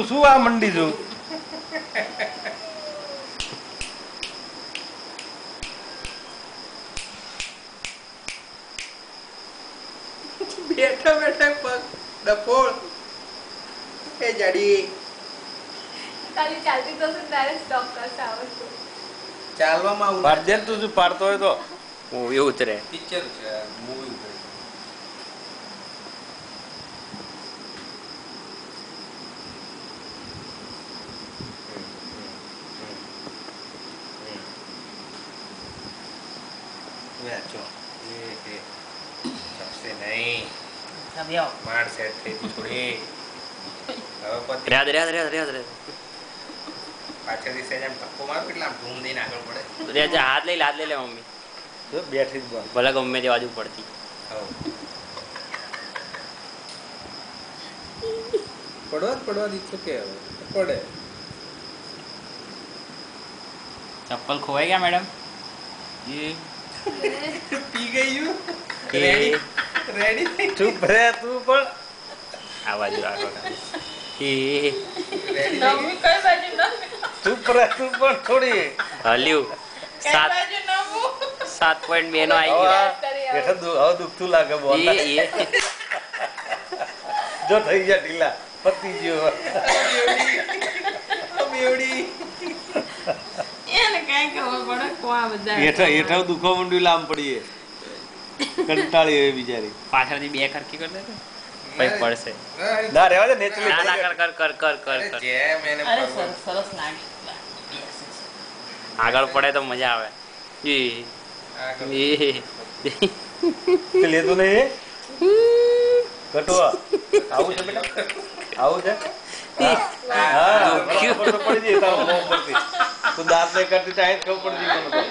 શું આ મંડી છું બેઠા બેઠા પગ ડફોળ એ જડી તારી ચાલતી તો તારે સ્ટોપ કરશે આવશે ચાલવામાં આવું પાડજે તું શું પાડતો હોય તો મૂવી ઉતરે પિક્ચર છે મૂવી ઉપર વેચો એ સબસે નહીં સબ્યો માર સેટ થઈ થોડી હવે પછી રેદ પાછળથી સેજ એમ ધક્કો મારો એટલે આમ ધૂમ દઈને આગળ પડે રેજ હાથ લઈ લે મમ્મી જો બેઠી જ બંધ ભલે ગમે તે બાજુ પડતી પડવા દીધું કે હવે પડે ચપ્પલ ખોવાઈ ગયા મેડમ પી ગયું એ રેડી ચૂપ રે તું પણ આ બાજુ રાખો એ રેડી નવમી કઈ બાજુ નવમી ચૂપ રે તું પણ થોડી હલ્યું કઈ બાજુ નવમું 7.2 નો આવી ગયો હવે દુખતું લાગે બોલ એ જો થઈ ગયા ઢીલા પતી ગયો બેવડી એને કઈ ખબર પડે કોણ બધા હેઠા દુખવા માંડ્યું લાંબ પડીએ કંટાળી હોય બિચારી પાછળથી બે ખરખી કરી દે પછી પડશે ના રહેવા દે નેચરલી ના કર જેમ એને અરે પડવું. સરસ લાગે આગળ પડે તો મજા આવે આગળ. તે લેતું નહીં કટવા આવું છે બેટા આવું છે હા દુખ્યું. ખબર તો પડી જાય તારો મોં પરથી તું દાંત નહીં કરતી તો અહીં જ ખબર પડી જાય મને તો.